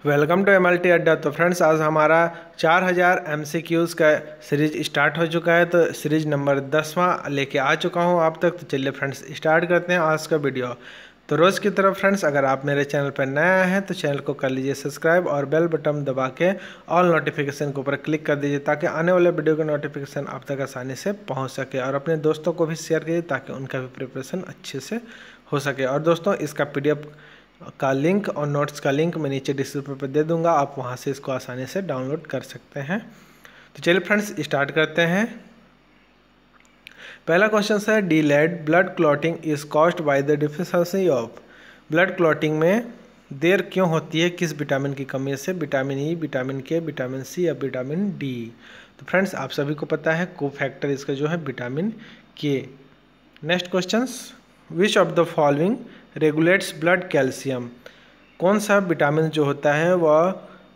Welcome to MLT अड्डा। तो friends आज हमारा 4000 MCQs का सीरीज स्टार्ट हो चुका है। तो सीरीज नंबर 10वां लेके आ चुका हूं आप तक। तो चलिए फ्रेंड्स स्टार्ट करते हैं आज का वीडियो। तो रोज़ की तरफ फ्रेंड्स अगर आप मेरे चैनल पर नया हैं तो चैनल को कर लीजिए सब्सक्राइब और बेल बटन दबा के ऑल नोटिफिकेशन के ऊपर क्लिक कर दीजिए ताकि आने वाले वीडियो का नोटिफिकेशन आप तक आसानी से पहुँच सके। और अपने दोस्तों को भी शेयर कीजिए ताकि उनका भी प्रिपरेशन अच्छे से हो सके। और दोस्तों इसका PDF का लिंक और नोट्स का लिंक मैं नीचे डिस्क्रिप्शन पर दे दूंगा, आप वहां से इसको आसानी से डाउनलोड कर सकते हैं। तो चलिए फ्रेंड्स स्टार्ट करते हैं। पहला क्वेश्चन है delayed blood clotting is caused by the deficiency of. Blood clotting में देर क्यों होती है, किस विटामिन की कमी से? विटामिन ई, विटामिन के, विटामिन सी या विटामिन डी? तो फ्रेंड्स आप सभी को पता है को फैक्टर इसका जो है विटामिन के। Next question, which of the following regulates blood calcium? कौन सा विटामिन जो होता है वह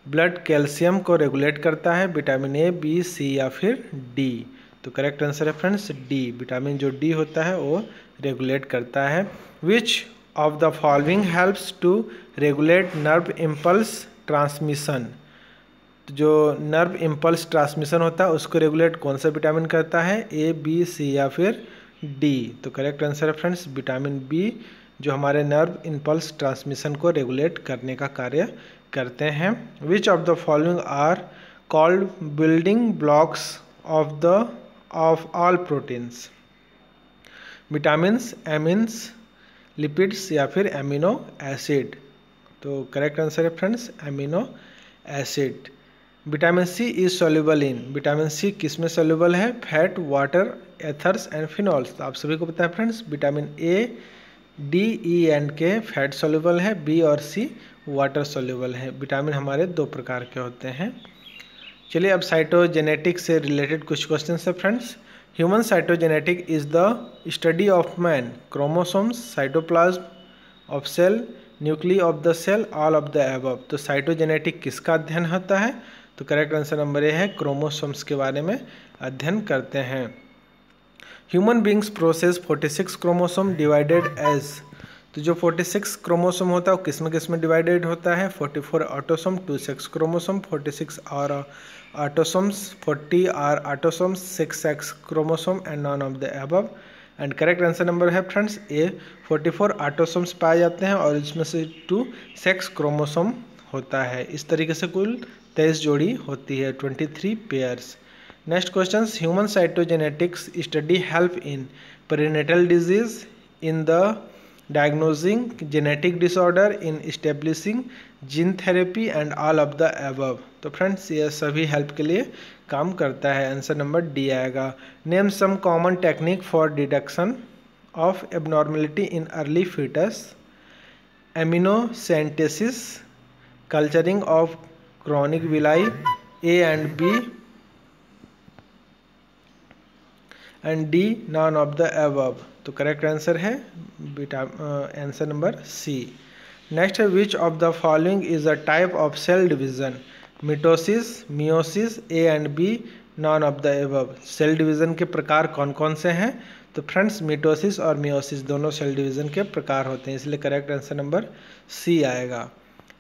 ब्लड कैल्शियम को रेगुलेट करता है? विटामिन ए, बी, सी या फिर डी? तो करेक्ट आंसर है फ्रेंड्स डी। विटामिन जो डी होता है वो रेगुलेट करता है। Which of the following helps to regulate nerve impulse transmission? जो नर्व इम्पल्स ट्रांसमिशन होता है उसको रेगुलेट कौन सा विटामिन करता है? ए, बी, सी या फिर डी? तो करेक्ट आंसर है फ्रेंड्स विटामिन बी, जो हमारे नर्व इम्पल्स ट्रांसमिशन को रेगुलेट करने का कार्य करते हैं। Which of the following are called building blocks of all proteins? Vitamins, amines, lipids या फिर एमिनो एसिड? तो करेक्ट आंसर है friends amino acid. Vitamin C is soluble in. Vitamin C किस में सॉल्युबल है? Fat, water, ethers and phenols. तो आप सभी को पता है friends vitamin A, D, E and के फैट सॉल्युबल है, बी और सी वाटर सॉल्युबल है। विटामिन हमारे दो प्रकार के होते हैं। चलिए अब साइटोजेनेटिक्स से रिलेटेड कुछ क्वेश्चन है friends. Human cytogenetic is the study of man, chromosomes, cytoplasm of cell, nuclei of the cell, all of the above. तो साइटोजेनेटिक किसका अध्ययन होता है? तो करेक्ट आंसर नंबर ए है, क्रोमोसोम्स के बारे में अध्ययन करते हैं। Human beings process 46 chromosome divided as. तो जो 46 क्रोमोसोम होता है वो किस में डिवाइडेड होता है? 44 autosome, 2 sex chromosome, 46 are autosomes, 40 are autosomes, 6 sex chromosome and none of the above. And correct answer number है फ्रेंड्स ए, 44 ऑटोसोम्स पाए जाते हैं और इसमें से 2 सेक्स क्रोमोसोम होता है। इस तरीके से कुल 23 जोड़ी होती है, 23 pairs. Next question, human cytogenetics study help in perinatal disease, in the diagnosing genetic disorder, in establishing gene therapy and all of the above. तो फ्रेंड्स ये सभी हेल्प के लिए काम करता है। आंसर नंबर डी आएगा। Name some common technique for deduction of abnormality in early foetus, amniocentesis, culturing of chronic villi, A and B and D none of the above. तो करेक्ट आंसर है answer number C. Next है which of the following is a type of cell division? Mitosis, meiosis, A and B, none of the above. Cell division के प्रकार कौन कौन से हैं? तो फ्रेंड्स मिटोसिस और मियोसिस दोनों सेल डिवीजन के प्रकार होते हैं, इसलिए करेक्ट आंसर नंबर सी आएगा।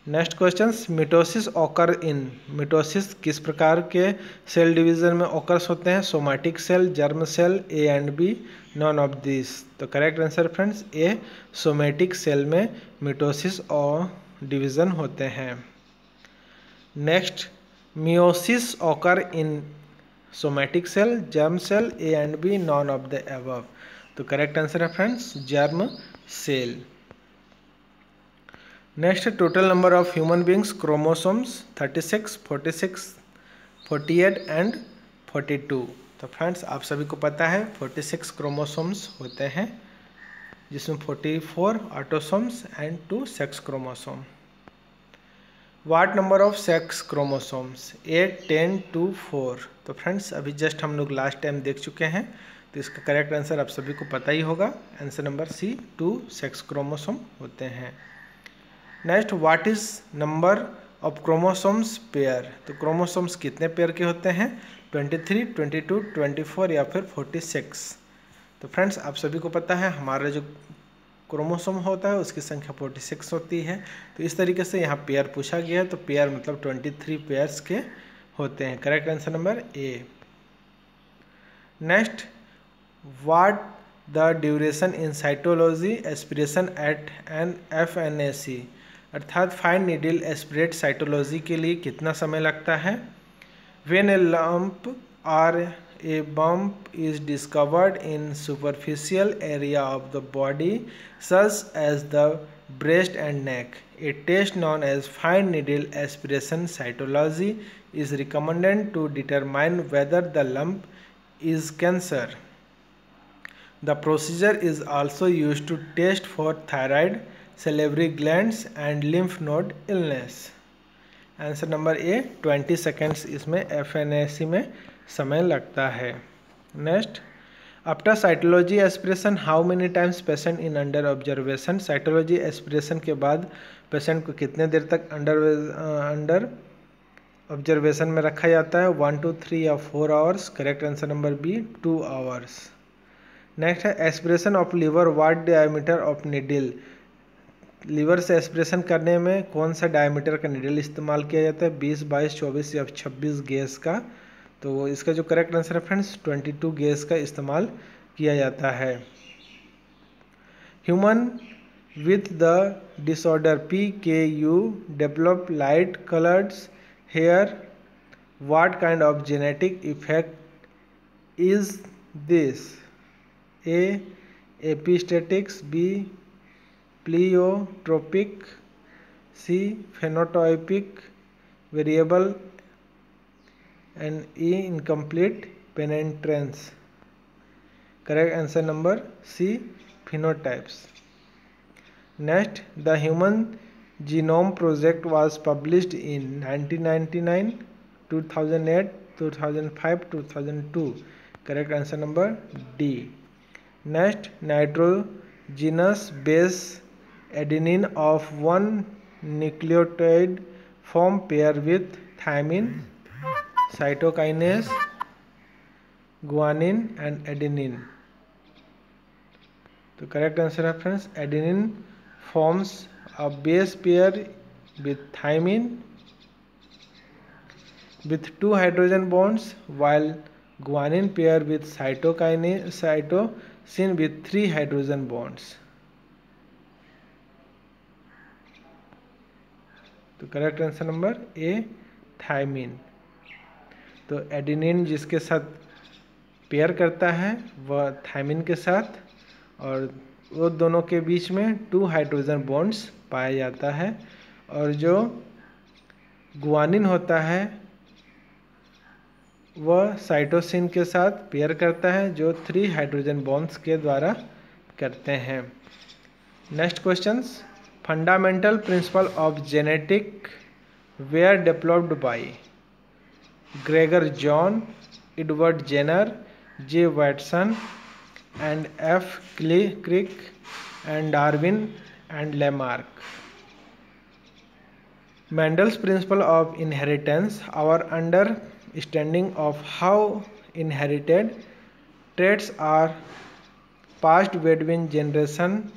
Next question, mitosis occur in. Mitosis किस प्रकार के सेल डिवीजन में ऑकर्स होते हैं? Somatic cell, germ cell, A and B, none of this. तो correct answer friends A, somatic cell में मिटोसिस और डिवीजन होते हैं। Next, meiosis occur in somatic cell, germ cell, A and B, none of the above. तो correct answer है friends germ cell. Next, total number of human beings chromosomes 36, 46, 48 and 42। तो friends आप सभी को पता है 46 क्रोमोसोम्स होते हैं जिसमें 44 autosomes and 2 sex chromosome. What number of sex chromosomes? 8, 10, 2, 4। तो फ्रेंड्स अभी जस्ट हम लोग लास्ट टाइम देख चुके हैं, तो इसका करेक्ट आंसर आप सभी को पता ही होगा। Answer number C, 2 sex chromosome होते हैं। Next, what is number of chromosomes pair? तो क्रोमोसोम्स कितने पेयर के होते हैं? 23, 22, 24 या फिर 46। तो फ्रेंड्स आप सभी को पता है हमारा जो क्रोमोसोम होता है उसकी संख्या 46 होती है। तो इस तरीके से यहाँ पेयर पूछा गया है, तो पेयर मतलब 23 पेयर्स के होते हैं। Correct answer number A. Next, what the duration in cytology aspiration at an FNAC, अर्थात फाइन नीडल एस्पिरेट साइटोलॉजी के लिए कितना समय लगता है। व्हेन ए लंप और a bump is discovered in superficial area of the body such as the breast and neck, a test known as fine needle aspiration cytology is recommended to determine whether the lump is cancer. The procedure is also used to test for thyroid, salivary glands and lymph node illness. Answer number A 20 seconds इसमें FNAC में समय लगता है। Next, after cytology aspiration how many times patient in under observation, cytology aspiration के बाद patient को कितने देर तक अंडर ऑब्जर्वेशन में रखा जाता है, 1 to 3 या 4 hours. Correct answer number B 2 hours. Next है aspiration of liver, what diameter of needle, liver से एस्पिरेशन करने में कौन सा डायमीटर का नीडल इस्तेमाल किया जाता है, 20, 22, 24 या 26 गेज का। तो इसका जो करेक्ट आंसर है फ्रेंड्स 22 गेज का इस्तेमाल किया जाता है। Human with the disorder PKU develop light coloured hair, what kind of genetic effect is this, A epistatics, B pleiotropic, C phenotypic variable and E incomplete penetrance. Correct answer number C phenotypes. Next, the Human Genome Project was published in 1999, 2008, 2005, 2002. Correct answer number D. Next, nitrogenous base adenine of one nucleotide form pair with thymine, cytokinase, guanine and adenine. तो correct answer है friends adenine forms a base pair with thymine with 2 hydrogen bonds, while guanine pair with cytosine with 3 hydrogen bonds. तो correct answer number A thymine. तो adenine जिसके साथ pair करता है वह thiamine के साथ, और वो दोनों के बीच में 2 हाइड्रोजन बॉन्ड्स पाया जाता है, और जो गुआनिन होता है वह साइटोसिन के साथ पेयर करता है जो 3 हाइड्रोजन बॉन्ड्स के द्वारा करते हैं। Next questions, fundamental principle of genetic were developed by Gregor John, Edward Jenner, J. Watson, and F. Crick, and Darwin and Lamarck. Mendel's principle of inheritance, our understanding of how inherited traits are passed between generations,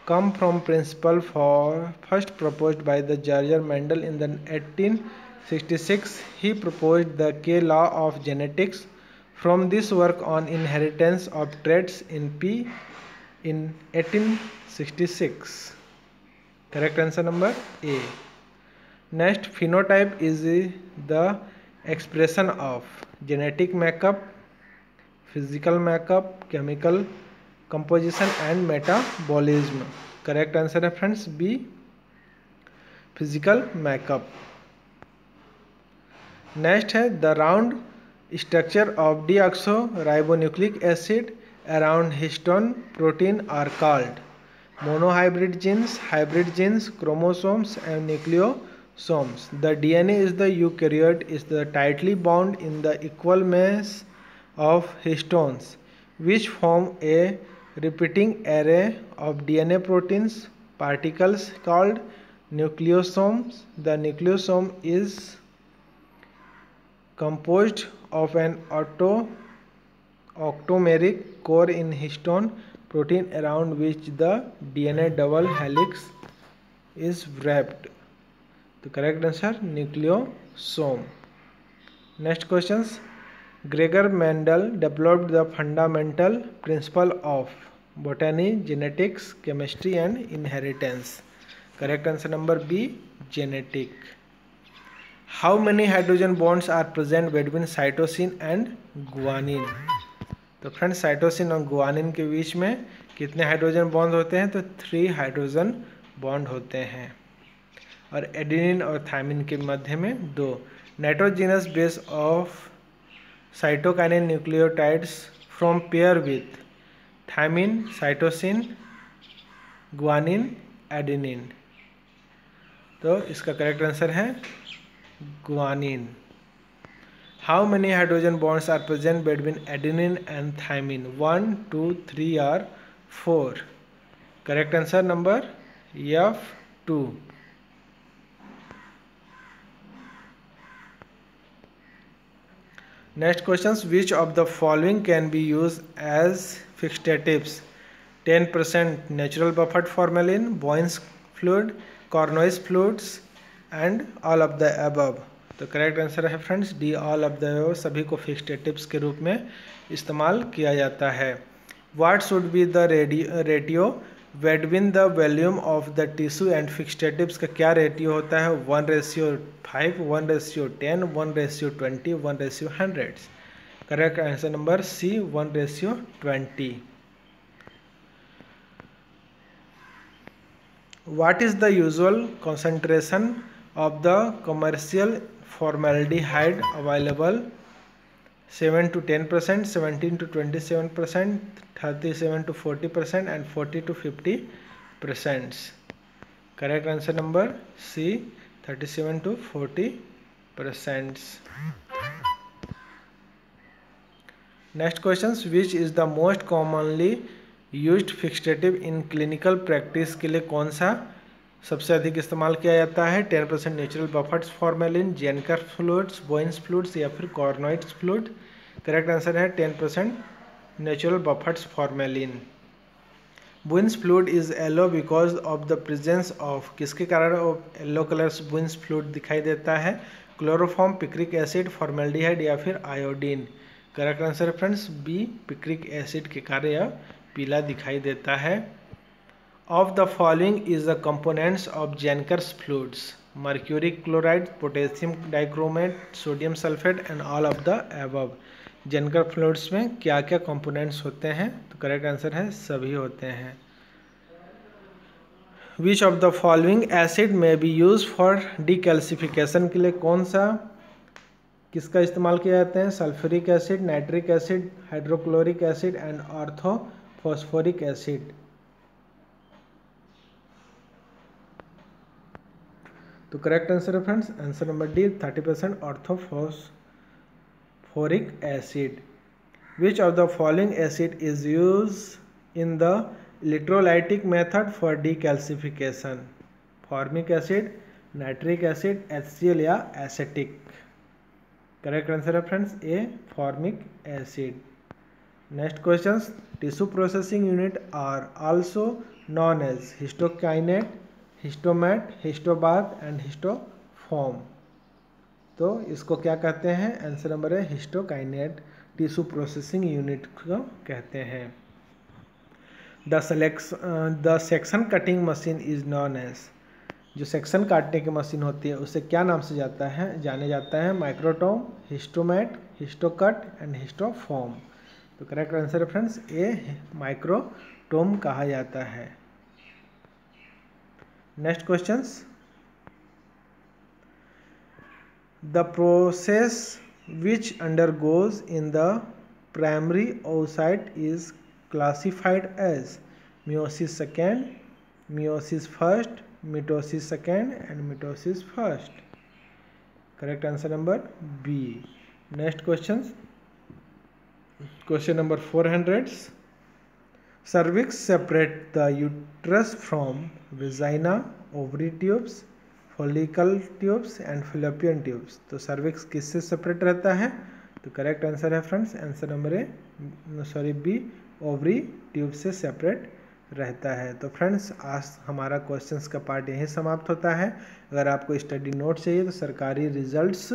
come from principle first proposed by the George Mendel in the 1866. He proposed the K law of genetics. From this work on inheritance of traits in 1866. Correct answer number A. Next, phenotype is the expression of genetic makeup, physical makeup, chemical composition and metabolism. Correct answer है friends B, physical makeup. Next है the round structure of deoxyribonucleic acid around histone protein are called monohybrid genes, hybrid genes, chromosomes and nucleosomes. The DNA is the eukaryote is the tightly bound in the equal mass of histones which form a repeating array of DNA proteins particles called nucleosomes. The nucleosome is composed of an octomeric core in histone protein around which the DNA double helix is wrapped? तो correct answer nucleosome. Next questions, Gregor Mendel developed the fundamental principle of botany, genetics, chemistry and inheritance. Correct answer number B, genetic. How many hydrogen bonds are present between cytosine and guanine? तो friends cytosine और guanine के बीच में कितने hydrogen bond होते हैं? तो 3 hydrogen bond होते हैं। और एडेनिन और थायमिन के मध्य में 2। Nitrogenous base of cytokinin nucleotides from pair with thymine, cytosine, guanine, adenine. तो इसका करेक्ट आंसर है guanine. How many hydrogen bonds are present between adenine and thymine? 1, 2, 3 और 4। Correct answer number F2। Next questions, which of the following can be use as fixatives? 10% natural buffered formalin, Boyne's fluid, Cornoy's fluids and all of the above। तो correct answer है friends D, all of the above. सभी को फिक्सटेटिव्स के रूप में इस्तेमाल किया जाता है। What should be the ratio between the volume of the tissue and fixatives? का क्या रेटियो होता है? 1:5, 1:10, 1:20, 1:100। Correct answer number C, 1:20। What is the usual concentration of the commercial formaldehyde available? 7 to 10%, 17 to 27%, 37 to 40% and 40 to 50%. Correct answer number C, 37 to 40%. Next questions, which is the most commonly used fixative in clinical practice? के लिए कौन सा सबसे अधिक इस्तेमाल किया जाता है? 10% natural buffered formalin, Zenker fluids, Bouin's fluids या फिर कॉर्नोइड्स फ्लूइड? करेक्ट आंसर है 10% natural buffered formalin. Bouin's fluid is yellow because of the presence of, किसके कारण येलो कलर बोइन्स फ्लूइड दिखाई देता है? क्लोरोफॉर्म, पिक्रिक एसिड, फॉर्मेल्डिहाइड या फिर आयोडीन? करेक्ट आंसर है फ्रेंड्स बी, पिक्रिक एसिड के कारण यह पीला दिखाई देता है। Of the following is the components of Zenker's fluids? Mercury chloride, potassium dichromate, sodium sulphate and all of the above. Zenker fluids में क्या क्या कंपोनेंट्स होते हैं? तो करेक्ट आंसर है सभी होते हैं। Which of the following acid में बी यूज फॉर डीकैल्सिफिकेशन? के लिए कौन सा किसका इस्तेमाल किया जाता है? Sulphuric acid, nitric acid, hydrochloric acid and orthophosphoric acid. तो करेक्ट आंसर है friends answer number D, 30% orthophosphoric acid. Which of the following acid is use in the electrolytic method for decalcification? Formic acid, nitric acid, HCl या acetic? Correct answer है friends A, formic acid. Next questions, tissue processing unit are also known as histokinette, histomat, histobath and histoform. तो इसको क्या कहते हैं? Answer number है हिस्टोकाइनेट tissue processing unit को कहते हैं। The section cutting machine is known as, जो सेक्शन काटने की मशीन होती है उसे क्या नाम से जाने जाता है? Microtome, histomat, histocut and histoform. तो करेक्ट आंसर है फ्रेंड्स ए, माइक्रोटोम कहा जाता है। Next questions, the process which undergoes in the primary oocyte is classified as meiosis second, meiosis first, mitosis second and mitosis first? Correct answer number B. Next questions, question number 400. Cervix separate the uterus from vagina, ovary tubes, follicle tubes and fallopian tubes। तो cervix किससे separate रहता है? तो correct answer है friends answer number A, B, ovary tube से separate रहता है। तो फ्रेंड्स आज हमारा क्वेश्चंस का पार्ट यहीं समाप्त होता है। अगर आपको स्टडी नोट चाहिए तो सरकारी रिजल्ट्स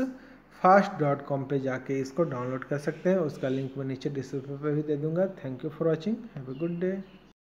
fast.com पे जाके इसको डाउनलोड कर सकते हैं। उसका लिंक मैं नीचे डिस्क्रिप्शन पे भी दे दूंगा। Thank you for watching, have a good day.